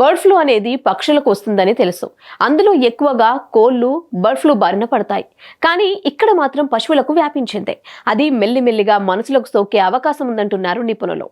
Bird flu అనేది పక్షులకు వస్తుందని తెలుసు. అందులో ఎక్కువగా కోళ్లు బర్డ్ ఫ్లూ బారిన పడతాయి. కానీ ఇక్కడ మాత్రం పశువులకు వ్యాపించింది. అది మెల్లిమెల్లిగా మనుషులకు సోకే అవకాశం ఉందంటున్నారు నిపుణులు.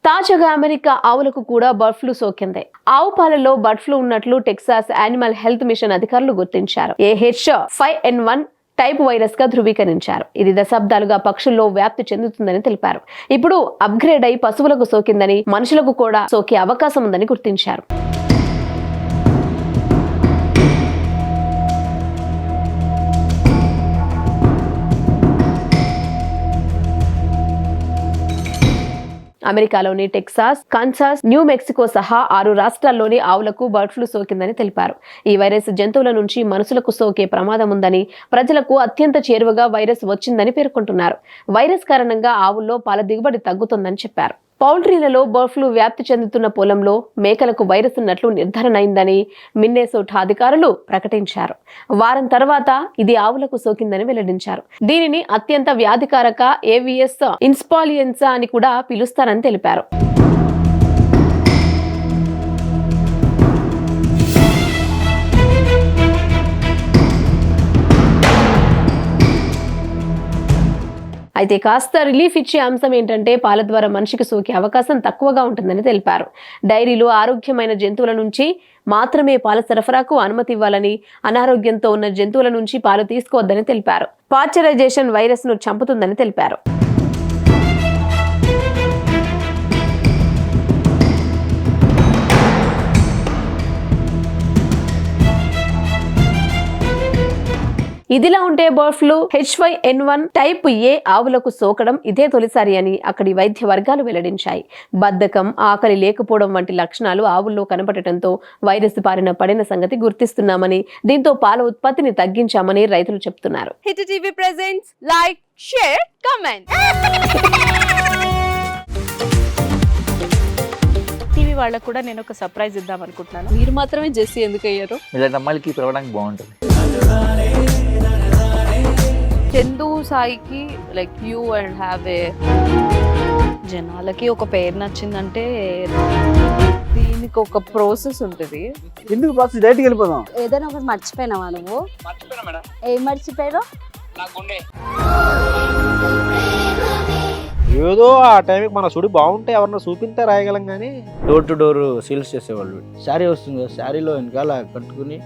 తాజాగా అమెరికా ఆవులకు కూడా బర్డ్ ఫ్లూ సోకింది. ఆవు పాలలో బర్డ్ ఫ్లూ ఉన్నట్లు టెక్సాస్ యానిమల్ హెల్త్ మిషన్ అధికారులు గుర్తించారు. AH5N1 టైప్ వైరస్ గా ధృవీకరించారు. ఇది దశాబ్దాలుగా పక్షుల్లో వ్యాప్తి చెందుతుందని తెలిపారు. ఇప్పుడు అప్గ్రేడ్ అయి పశువులకు సోకిందని, మనుషులకు కూడా సోకే అవకాశం ఉందని గుర్తించారు. అమెరికాలోని టెక్సాస్, కాన్సాస్, న్యూ మెక్సికో సహా 6 రాష్ట్రాల్లోని ఆవులకు బర్డ్ ఫ్లూ సోకిందని తెలిపారు. ఈ వైరస్ జంతువుల నుంచి మనుషులకు సోకే ప్రమాదం ఉందని, ప్రజలకు అత్యంత చేరువగా వైరస్ వచ్చిందని పేర్కొంటున్నారు. వైరస్ కారణంగా ఆవుల్లో పాల దిగుబడి తగ్గుతుందని చెప్పారు. పౌల్ట్రీలలో బర్డ్ ఫ్లూ వ్యాప్తి చెందుతున్న పొలంలో మేకలకు వైరస్ ఉన్నట్లు నిర్ధారణ అయిందని మిన్నెసోటా అధికారులు ప్రకటించారు. వారం తర్వాత ఇది ఆవులకు సోకిందని వెల్లడించారు. దీనిని అత్యంత వ్యాధికారక ఏవియస్ ఇన్స్పాలియన్సా అని కూడా పిలుస్తారని తెలిపారు. అయితే కాస్త రిలీఫ్ ఇచ్చే అంశం ఏంటంటే పాల ద్వారా మనిషికి సోకే అవకాశం తక్కువగా ఉంటుందని తెలిపారు. డైరీలో ఆరోగ్యమైన జంతువుల నుంచి మాత్రమే పాల సరఫరాకు అనుమతి ఇవ్వాలని, అనారోగ్యంతో ఉన్న జంతువుల నుంచి పాలు తీసుకోవద్దని తెలిపారు. పాశ్చరైజేషన్ వైరస్ ను చంపుతుందని తెలిపారు. ఇదిలా ఉంటే bird flu H5N1 type A ఆవులకు సోకడం ఇదే తొలిసారి అని అక్కడి వైద్య వర్గాలు వెల్లడించాయి. బద్ధకం, ఆకలి లేకపోవడం వంటి లక్షణాలు ఆవుల్లో కనపడటంతో వైరస్ బారిన పడిన సంగతి గుర్తిస్తున్నామని, దీంతో పాల ఉత్పత్తిని తగ్గించామని రైతులు చెప్తున్నారు. Hit TV presents like, share, comment. TV వాళ్ళకు కూడా నేను ఒక సర్ప్రైజ్ ఇద్దాం అనుకుంటున్నాను. మీరు మాత్రమే జెస్సీ ఎందుకు అయ్యారు? ఇలాంటి అమ్మాయిలకి పిలవడానికి బాగుంటుంది. చందు సాయికి like you and have a జనాలకి ఒక పేరు నచ్చిందంటే దీనికి ఒక ప్రాసెస్ ఉంటుంది. ఎందుకు ప్రాసెస్ డైరెక్ట్‌గా వెళ్ళిపోదాం. ఏదైనా ఒకటి మర్చిపోయినావా నువ్వు? మర్చిపోయినా మేడం. ఏం మర్చిపోయావు? నా గుండె. ఏదో ఆ టైంకి మన సుడి బాగుంటే ఎవరన్నా చూపిస్తే రాయగలం కానీ డోర్ టు డోర్ సేల్స్ చేసేవాళ్ళు. శారీ వస్తుంది, శారీలో వెనకాల కట్టుకుని